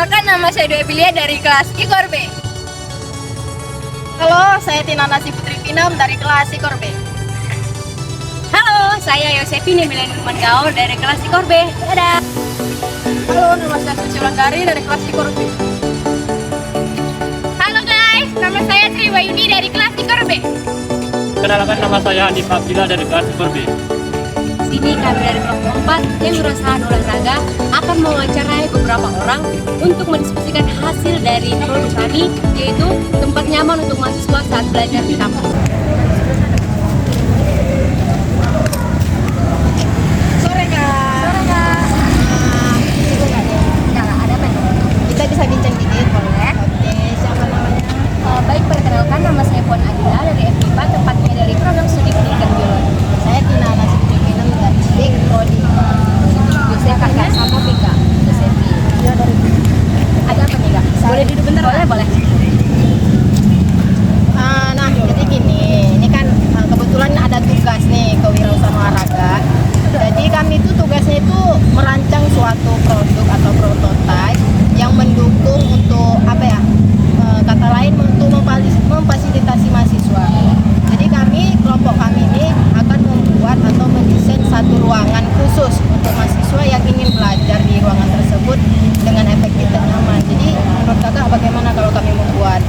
Perkenalkan, nama saya Dwi Epilia dari kelas IKOR B. Halo, saya Tina Nasi Putri Pinam dari kelas IKOR B. Halo, saya Yosefini Mileni Gaul dari kelas IKOR B. Dadah. Halo, nama saya Suci Wulandari dari kelas IKOR B. Halo guys, nama saya Tri Wayuni dari kelas IKOR B. Kenalkan, nama saya Hanif Abdillah dari kelas IKOR B. Sini kami dari kelompok 4 yang berusaha olahraga akan mewawancarai beberapa orang untuk mendiskusikan hasil dari produk kami, yaitu tempat nyaman untuk mahasiswa saat belajar di kampus. Sore Kak. Sore Kak. Ada apa nih? Kita bisa bincang dikit boleh? Oke, siapa namanya? Baik, perkenalkan, nama saya Puan Adila dari FIPA, tepatnya dari program studi pendidikan biologi. Saya Tina Nasi Putri Pinam dari Dik Prodi. Yosef kakak sama Pika. Yosefi. Ya dari Ada apa nih Kak? Boleh duduk bentar? Boleh. Nah, jadi gini, ini kan kebetulan ada tugas nih kewirausahaan olahraga. Jadi kami itu tugasnya itu merancang suatu produk atau prototipe yang mendukung untuk apa ya? Kata lain untuk memfasilitasi mahasiswa. Jadi kelompok kami ini akan membuat atau mendesain satu ruangan khusus untuk mahasiswa yang ingin belajar di ruangan tersebut dengan efektif dan nyaman. Jadi menurut kakak bagaimana kalau kami membuat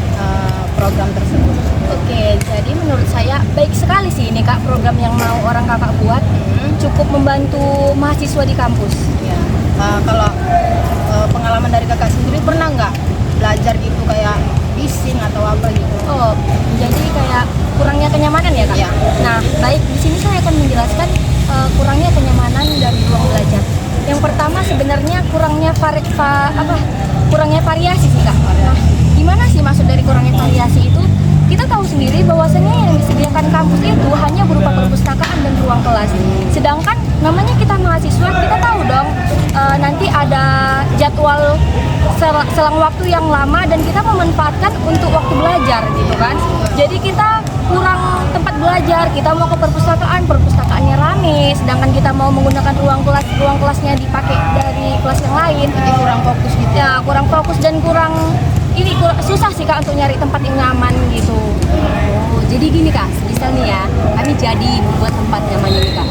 program tersebut? Oke, jadi menurut saya baik sekali sih ini Kak, program yang mau orang kakak buat cukup membantu mahasiswa di kampus. Ya. Kalau pengalaman dari kakak sendiri pernah nggak belajar gitu kayak bising atau apa gitu? Oh, jadi kayak kurangnya kenyamanan ya Kak? Iya. Nah, baik, di sini saya akan menjelaskan kurangnya kenyamanan dari ruang belajar. Yang pertama sebenarnya kurangnya variasi sih Kak. Nah, gimana sih maksud dari kurangnya variasi itu? Kita tahu sendiri bahwasannya yang disediakan kampus itu hanya berupa perpustakaan dan ruang kelas. Sedangkan namanya kita mahasiswa, kita tahu dong nanti ada jadwal selang waktu yang lama dan kita memanfaatkan untuk waktu belajar gitu kan. Jadi kita kurang tempat belajar, kita mau ke perpustakaannya rame, sedangkan kita mau menggunakan ruang kelasnya dipakai dari kelas yang lain. Jadi kurang fokus gitu. Ya, kurang fokus dan susah sih Kak untuk nyari tempat yang nyaman gitu. Oh, jadi gini Kak, misal nih ya, kami jadi membuat tempat nyamannya nih Kak.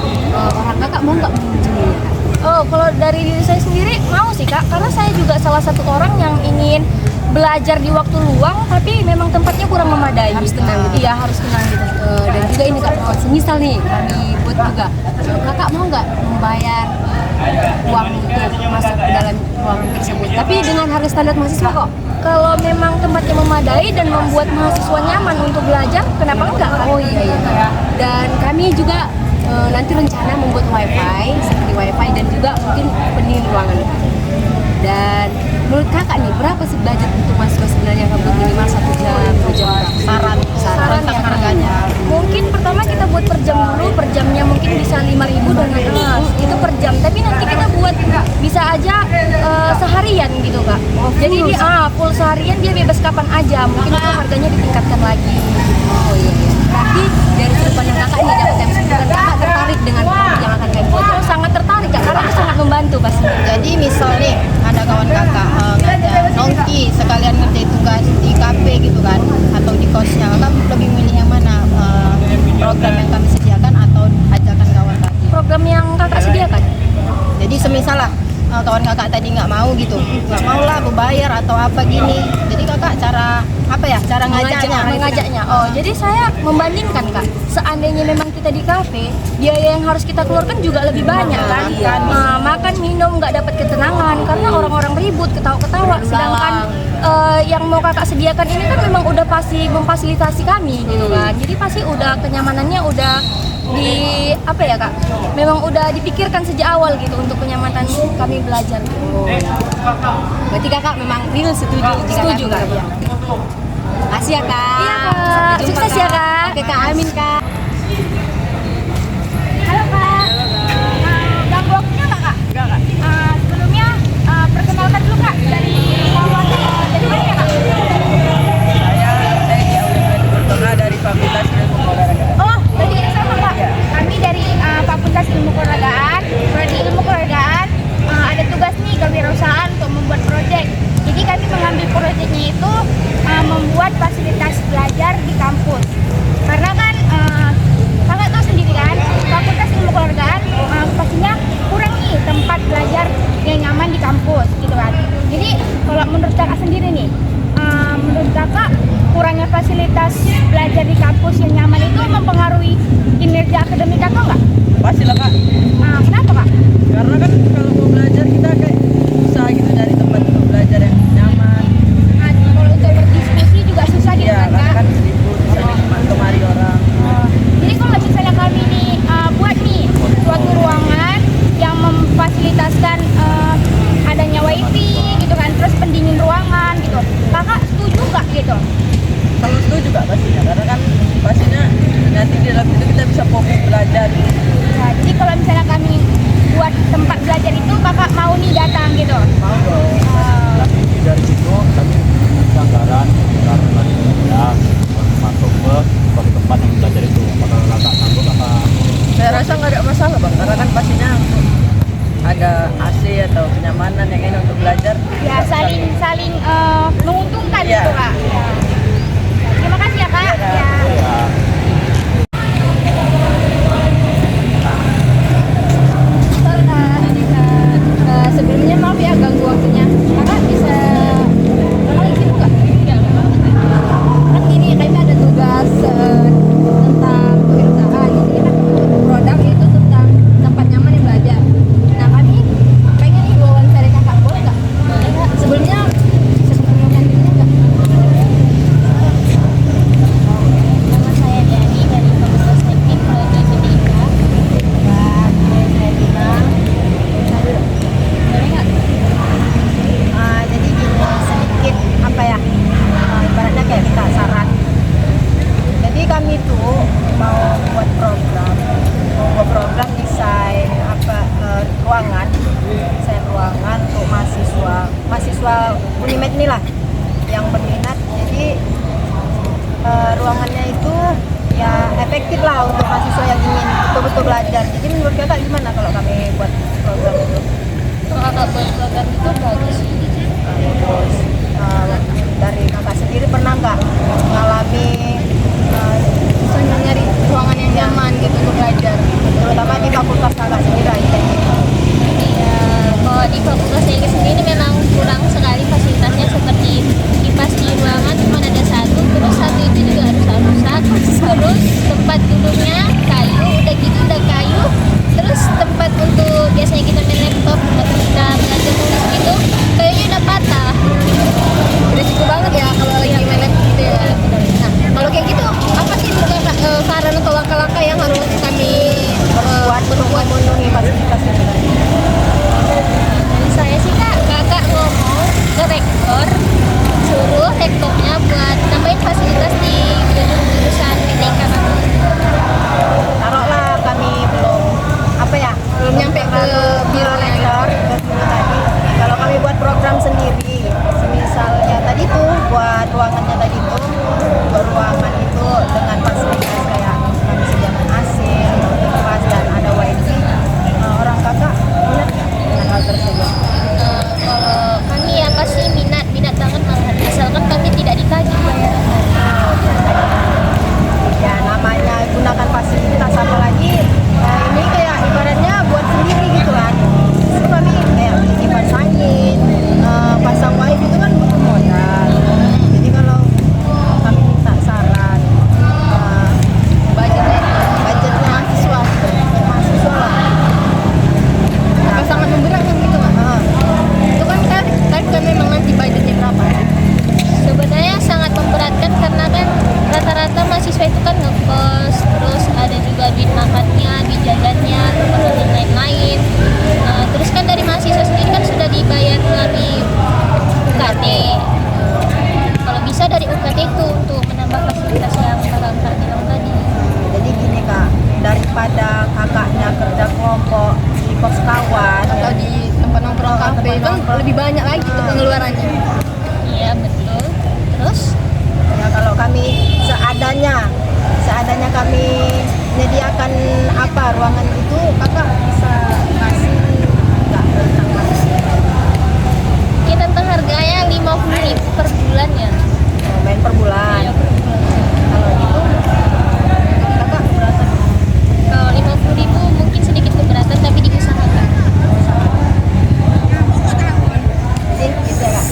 Orang kakak mau nggak mengunjungi Kak? Oh, kalau dari diri saya sendiri mau sih Kak, karena saya juga salah satu orang yang ingin belajar di waktu luang, tapi memang tempatnya kurang memadai. Harus tenang gitu. Iya, harus tenang gitu. Dan juga ini Kak, semisal nih kami buat juga, kakak mau nggak membayar uang untuk masuk ke dalam ruangan tersebut, tapi dengan harga standar mahasiswa kok. Kalau memang tempatnya memadai dan membuat mahasiswa nyaman untuk belajar, kenapa enggak? Oh iya. Dan kami juga nanti rencana membuat wifi, seperti wifi dan juga mungkin pendingin ruangan. Dan menurut kakak nih, berapa sih budget untuk mahasiswa sebenarnya buat minimal 1 jam, 2 jam? Saran ya, harganya. Mungkin pertama kita buat per jam dulu, per jamnya mungkin bisa 5.000 dan itu per jam. Tapi nanti kita buat bisa aja seharian gitu Kak. Jadi dia full seharian, dia bebas kapan aja. Mungkin itu harganya ditingkatkan lagi. Oh iya. Berarti dari sudut pandang kakak ini dapat yang dan kakak tertarik dengan produk yang akan kami buat. Oh, sangat tertarik Kak, karena itu sangat membantu pasti. Jadi misal nih ada kawan kakak ngajak nongki sekalian ngerjain tugas di kafe gitu kan atau di kosnya, kakak lebih milih yang mana? Program yang kami sediakan atau ajakan kawan tadi? Program yang kakak sediakan? Jadi semisal lah kawan kakak tadi nggak mau gitu, nggak mau lah berbayar atau apa gini, jadi kakak cara ngajaknya? Oh, jadi saya membandingkan Kak, seandainya memang kita di kafe, biaya yang harus kita keluarkan juga lebih banyak kan. Makan minum nggak dapat ketenangan karena orang-orang ribut ketawa-ketawa, sedangkan yang mau kakak sediakan ini kan memang udah pasti memfasilitasi kami gitu kan. Jadi pasti udah kenyamanannya udah di apa ya Kak, memang udah dipikirkan sejak awal gitu untuk kenyamanan kami belajar. Berarti kakak memang real setuju Kak. Iya. Makasih ya Kak. Iya Kak, sukses ya Kak. Oke Kak, amin Kak. Halo Kak. Ganggu waktunya nggak Kak? Enggak Kak. Sebelumnya perkenalkan dulu Kak dari dari mana ya Kak? Saya dari Fakultas Ilmu Keolahragaan. Oh, berarti sama Kak. Kami dari Fakultas Ilmu Keolahragaan, prodi Ilmu Keolahragaan. Ada tugas nih kewirausahaan untuk membuat proyek. Jadi fasilitas belajar di kampus yang nyaman itu mempengaruhi kinerja akademik kakak nggak? Pastilah kak, Nah, kenapa kak? karena kan kalau mau belajar kita kayak susah gitu dari tempat untuk belajar yang nyaman. Nah, kalau untuk berdiskusi juga susah gitu Iya, kan karena kak? kan ribut misalnya kemari orang. Jadi kalau misalnya kami nih buat nih suatu ruangan yang memfasilitaskan adanya wifi gitu kan, terus pendingin ruangan gitu, kakak setuju nggak gitu? Kalau itu juga pastinya, karena kan pastinya nanti di dalam itu kita bisa fokus belajar. Nah, jadi kalau misalnya kami buat tempat belajar itu kakak mau nih datang gitu? Mau dong. Dari situ kami anggaran ya masuk ke suatu tempat yang belajar itu. Apakah kakak sanggup apa? Saya rasa nggak ada masalah bang, karena kan pastinya ada AC atau kenyamanan yang ini untuk belajar. Ya saling menguntungkan Iya. gitu kak. Ya. Terima kasih ya kak. Iya, Kak. Ya. Ya. Sebelumnya maaf ya ganggu waktunya. Kakak bisa izin nggak? Kan gini, kami ada tugas tentang kewirausahaan. Di sini kan produk itu tentang tempat nyaman yang belajar. Nah kami pengen nih wawancara kakak, boleh nggak? Sebelumnya bisa sebelumnya nggak? Nama saya Dani dari Fakultas Teknik Prodi Pendidikan. Dan saya bilang Boleh nggak? jadi gini sedikit apa ya, ibaratnya kayak minta saran. Jadi kami tuh mau buat program desain ruangan, desain ruangan untuk mahasiswa Unimed ini lah yang berminat. Jadi ruangannya itu ya efektif lah untuk mahasiswa yang ingin betul-betul belajar. Jadi menurut kakak gimana kalau kami buat program itu? Kalau kakak buat program itu bagus. Terus dari kakak sendiri pernah nggak mengalami Soalnya nyari ruangan yang nyaman gitu untuk belajar. terutama di fakultas kakak sendiri aja? Iya, kalau di fakultas saya sendiri memang kurang sekali fasilitasnya, seperti kipas di ruangan cuma ada satu, terus satu itu juga harus rusak, terus tempat duduknya kayu, udah gitu udah kayu, terus tempat untuk biasanya kita main laptop atau kita belajar tulis gitu kayaknya udah patah. Beresiko banget ya kalau lagi main laptop gitu ya. Nah, kalau kayak gitu apa sih saran atau langkah-langkah yang harus kami Buat untuk memenuhi fasilitas itu tadi. Dari saya sih kakak ngomong ke rektor, suruh rektornya buat nambahin fasilitas di gedung jurusan PTK kami. Taruhlah kami belum belum nyampe ke biro rektor ke biro tadi. Kalau kami buat program sendiri, misalnya tadi tuh buat ruangannya tadi tuh, buat ruangan itu dengan fasilitas kayak kami sediakan AC, kipas dan ada wifi. Orang kakak minat nggak dengan hal tersebut? Kalau kami ya pasti minat banget malahan, asalkan kami tidak ditagih bayaran. Ya namanya gunakan fasilitas, apalagi ini kayak ibaratnya buat sendiri gitu kan. Terus kami kayak beli kipas angin, pasang wifi itu kan butuh modal. Jadi kalau kami minta saran, budgetnya mahasiswa lah. apa sangat memberatkan gitu kan? Itu kan kan memang nanti budgetnya berapa? Sebenarnya sangat memberatkan karena kan rata-rata mahasiswa itu kan ngekos, terus ada juga duit makannya, duit jajannya, keperluan dan lain-lain. Terus kan dari mahasiswa sendiri kan sudah dibayar melalui UKT. Kalau bisa dari UKT itu untuk menambah fasilitas yang kakak bilang tadi. Jadi gini kak, daripada kakaknya kerja kelompok di kos kawan Atau di tempat nongkrong kafe kan lebih banyak lagi tuh pengeluarannya. Iya betul. Terus ya kalau kami seadanya kami menyediakan ruangan itu, kakak bisa kasih nggak tentang harga? ya tentang harganya 50.000 per bulan ya. Main per bulan. Iya, per bulan. Kalau gitu kakak berapa? Kalau 50.000 mungkin sedikit keberatan tapi diusahakan. Jadi gitu ya kak.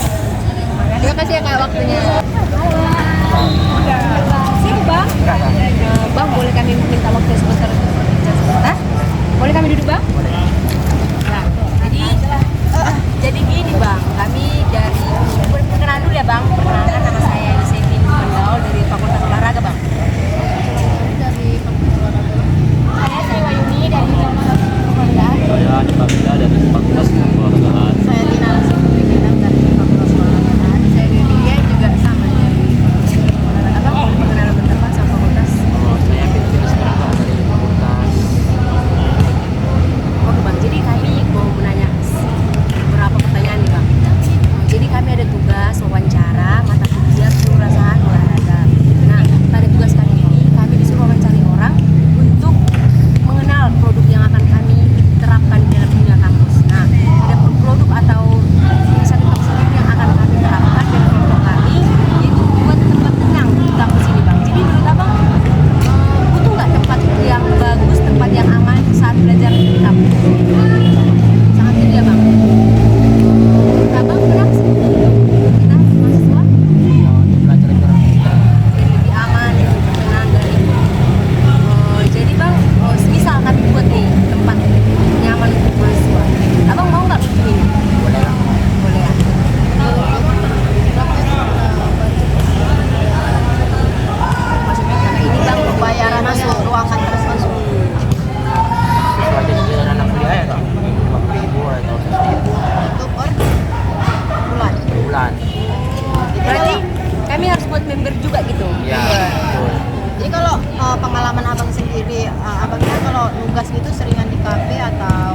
nugas gitu seringan di kafe atau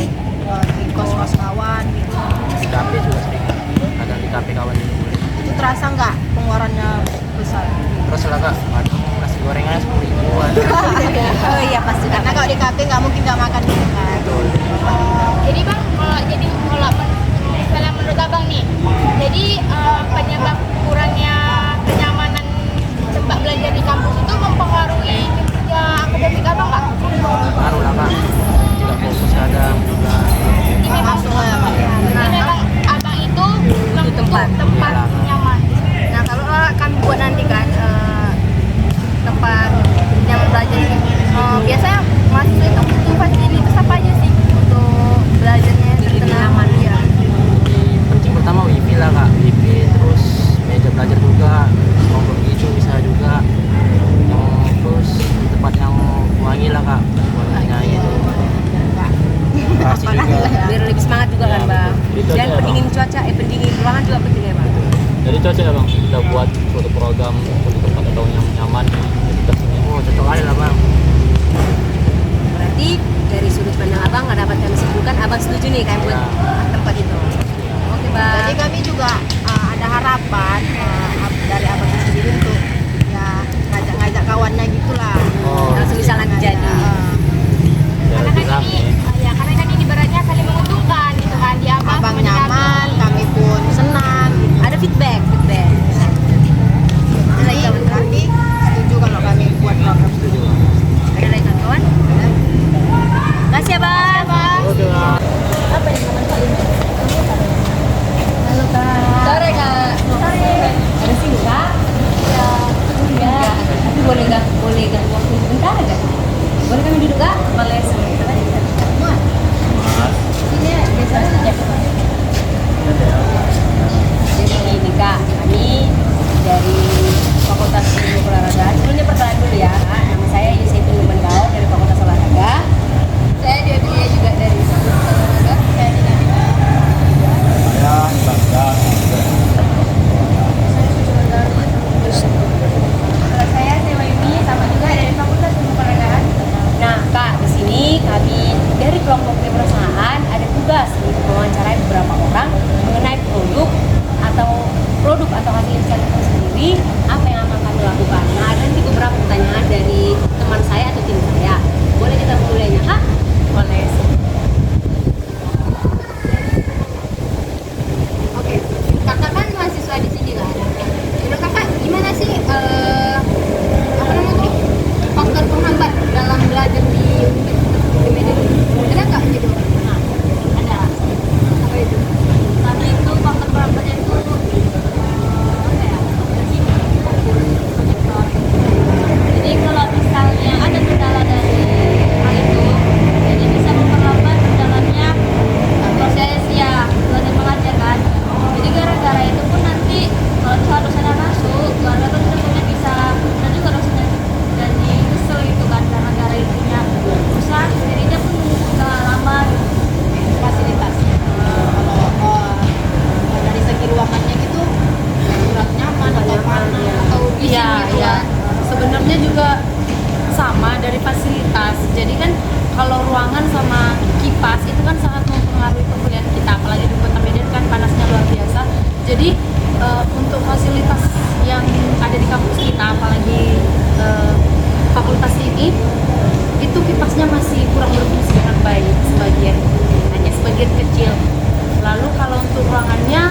di kos-kos kawan gitu? Di kafe juga sering, kadang di kafe kawan juga. Itu terasa nggak pengeluarannya besar? Terus lah kak, kadang nasi gorengnya 10.000-an. Oh iya pasti. Karena kalau di kafe nggak mungkin nggak makan gitu kan. Betul. Jadi bang, kalau misalnya menurut abang nih, jadi penyebab kurangnya kenyamanan tempat belajar di kampus itu mempengaruhi kerja akademik abang nggak? Baru lah kak, tidak fokus kadang juga. Ini memang Langsung lah ya, Pak. Ini memang abang itu membutuhkan tempat Iyalah, Kak. nyaman. Nah kalau kami buat nanti kan tempat yang belajar ini, biasanya mahasiswa itu butuh fasilitas apa aja sih untuk belajarnya bertenang ya? Penting pertama wifi lah kak, wifi, terus meja belajar juga, mau gitu bisa juga. Terus tempat yang wangi lah kak, wanginya itu. Pasti juga. Biar lebih semangat juga kan Ya, bang. betul. Itu Dan aja, pendingin cuaca, pendingin ruangan juga penting ya bang. Jadi cocok ya bang, kita buat suatu program untuk tempat atau yang nyaman. Jadi kita sini, oh cocok kali lah bang. Berarti dari sudut pandang abang nggak dapat kami simpulkan, abang setuju nih kayak buat Ya. tempat itu. Oke bang. Jadi kami juga ada harapan dari abang sendiri untuk ya ngajak-ngajak kawannya gitulah. Oh, Kalau misalnya jadi. Ya lebih rame. Ya karena kan ini beratnya saling menguntungkan gitu kan, di abang, Abang sama di nyaman, kami. kami pun senang. Ada feedback. Ada lagi Jadi kawan-kawan? kami setuju kalau kami buat program Setuju. Ada lagi kawan-kawan? Kasih ya bang. Oke bang. Halo kak. Sore kak. Sore. Ada sini kak? Ya. Ya. Tapi boleh nggak waktu sebentar aja? Boleh kami duduk kak? Boleh. Ini biasanya sejak. Jadi ini kak, kami dari Fakultas Ilmu Olahraga. Sebelumnya perkenalan dulu ya kak. Nama saya Yusefi Lumendau dari Fakultas Olahraga. Saya Dewi juga dari Fakultas Olahraga. Saya Dina. Ya, bangga. Kalau saya Dewa Yuni sama juga dari Fakultas Ilmu Olahraga. Nah kak, di sini kami dari kelompok perusahaan ada tugas untuk mewawancarai beberapa orang mengenai produk atau hasil inisiatif itu sendiri, apa yang akan kami lakukan. Nah ada nanti beberapa pertanyaan dari teman saya atau tim saya. Boleh kita mulainya kak? Boleh. Oke, kakak kan mahasiswa di sini kan. Menurut kakak gimana sih apa namanya tuh faktor penghambat dalam belajar di Medan? Ada nggak gitu? Nah, ada. Apa itu? Satu itu faktor penghambatnya itu apa ya? Jadi kalau misalnya ada kendala dari hal itu, jadi bisa memperlambat berjalannya proses ya belajar mengajar kan. Jadi gara-gara itu pun nanti kalau dosennya masuk, gara-gara kan dosennya bisa dan juga dosennya jadi kesel gitu kan karena gara itunya susah, jadinya pun nggak lama fasilitasnya. Kalau dari segi ruangannya gitu kurang nyaman atau panas atau bising Iya, gitu iya. kan. Sebenarnya juga sama dari fasilitas. Jadi kan kalau ruangan sama kipas itu kan sangat mempengaruhi perkuliahan kita, apalagi di Kota Medan kan panasnya luar biasa. Jadi untuk fasilitas yang ada di kampus kita, apalagi fakultas ini, itu kipasnya masih kurang berfungsi dengan baik sebagian, hanya sebagian kecil. Lalu kalau untuk ruangannya,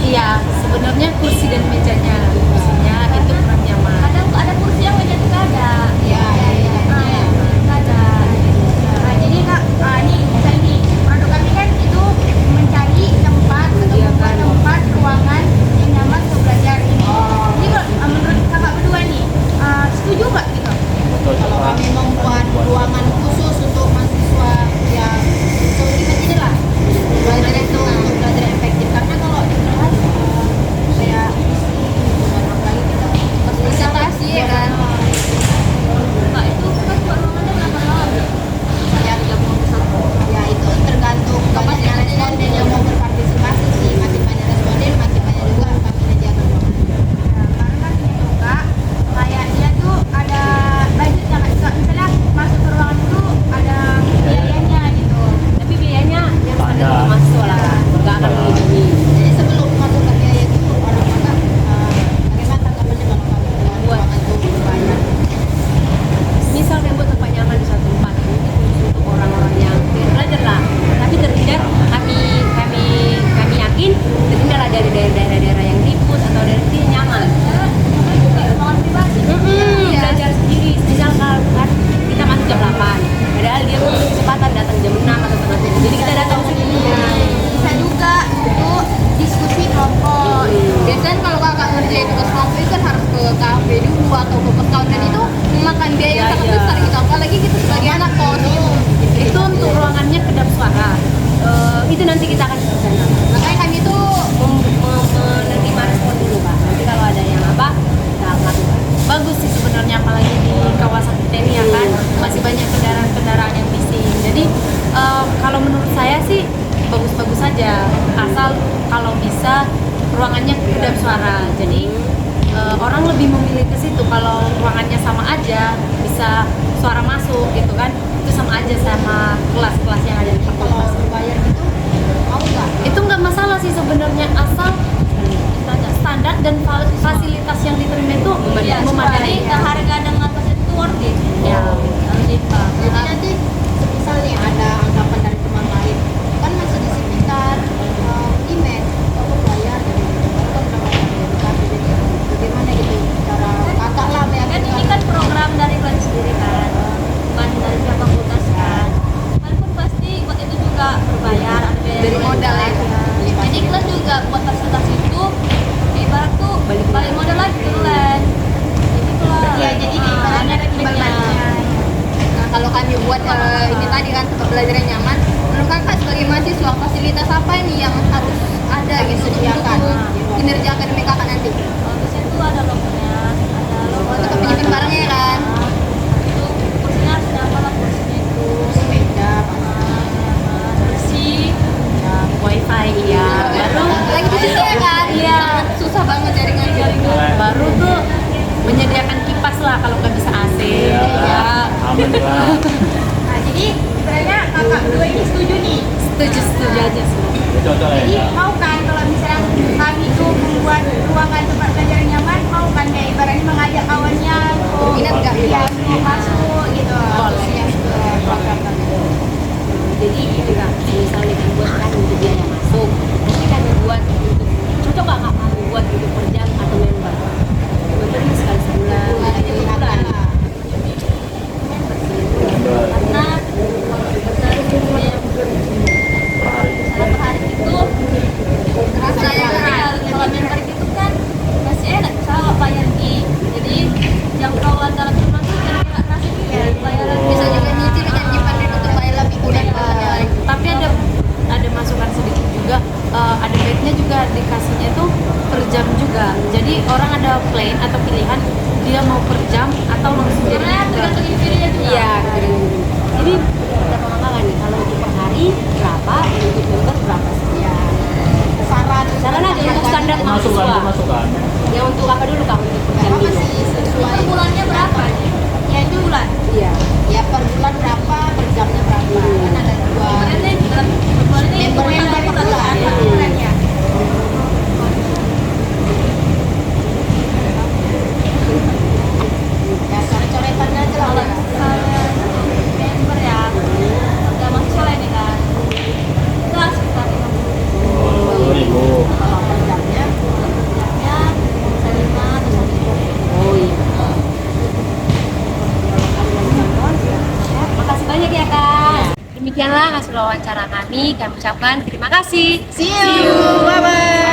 iya sebenarnya kursi dan mejanya, kursinya itu kurang nyaman. Ada kursi yang meja juga ada. Iya, iya. Nggak ada. Nah, jadi kak, ini misalnya nih produk kami kan itu mencari tempat atau Iya, membuat kan. tempat ruangan yang nyaman untuk belajar ini. Jadi kalau menurut kakak berdua tahun dan itu memakan biaya yang sangat besar gitu, apalagi kita sebagai anak kos gitu. Itu untuk ruangannya kedap suara. Itu nanti kita akan berencana. Makanya kami itu menerima respon dulu Pak. Nanti kalau ada yang apa, kita lakukan. Bagus sih sebenarnya, apalagi di kawasan kita ini ya kan masih banyak kendaraan-kendaraan yang bising. Jadi kalau menurut saya sih bagus-bagus saja, asal kalau bisa ruangannya kedap suara. Jadi orang lebih memilih ke situ. Kalau ruangannya sama aja, bisa suara masuk gitu kan, itu sama aja sama kelas-kelas yang ada di Kalau fakultas. berbayar gitu mau nggak? Itu nggak masalah sih sebenarnya, asal standar dan fasilitas yang diterima itu memadai. harga dan atas itu worth it. Ya. Jadi nanti semisal nih ada anggapan dari teman lain kan masih di sekitar email kamu bayar gitu kan namanya edukasi, jadi bagaimana gitu cara kakak lah Kan ini meyakinkan kan program dari kalian sendiri kan, bukan dari pihak fakultas kan. Walaupun pasti waktu itu juga berbayar, ada biaya Dari modal ya. Jadi kelas juga buat presentasi itu ibarat tuh balik modal lagi ke kelas. Jadi kelas. ya jadi ibaratnya ada timbal baliknya. Nah, kalau kami buat ini tadi kan tempat belajar yang nyaman, menurut kakak sebagai mahasiswa fasilitas apa ini yang harus ada gitu Disediakan. untuk kinerja akademik kakak nanti? Terus itu ada logonya, ada logo. Untuk penyimpan barangnya ya kan? Itu kursinya harus apa lah kursinya itu. Sepeda Bersih. Wifi ya. Baru lagi di sini ya kan? Iya. Susah banget jaringan. Baru tuh menyediakan kipas lah kalau nggak bisa AC. Ya. Aman lah. nah jadi sebenarnya kakak dua ini setuju nih, Setuju aja sih. Cocok jadi ya. mau kan kalau misalnya kami tuh membuat ruangan tempat belajar yang nyaman, mau kan kayak ibaratnya mengajak kawannya Minat nggak? ya mau masuk gitu yang ke program kami. Jadi gitu kak, misalnya kan buat kan untuk biaya masuk, tapi kami buat untuk cocok nggak kak kami buat untuk per jam atau member? Membernya sekali sebulan, Ada ada yang bulan. Karena per hari itu rasanya kalau member itu kan masih enak misalnya bayar di, jadi jangkauan dalam rumah tuh kira-kira kerasa bayaran Bisa juga nyicil dan nyimpan duit untuk bayar lebih kurang. Tapi ada masukan sedikit juga, ada baiknya juga dikasihnya itu per jam juga. Jadi orang ada plan atau pilihan dia mau per jam atau langsung jadi karena member. tergantung individunya juga. Iya, jadi kita pengembangan nih, kalau untuk per hari berapa, untuk member berapa sekian. Saran aja untuk standar Masukan, mahasiswa. masukan. Ya untuk apa dulu kak, untuk per jam Apa itu? sih sesuai Itu bulannya berapa? ya itu bulan Iya. ya per bulan berapa, per jamnya berapa, kan ada dua Ini bulan ini membernya per bulan per bulannya. Ya coret-coretannya aja lah kalau ya. misalnya member ya harga mahasiswa ini kan itu sekitar 20.000. Kalau per jamnya jamnya bisa 5 atau 1. Oh iya. Makasih banyak ya kak. Demikianlah hasil wawancara kami ucapkan terima kasih. see you, bye bye.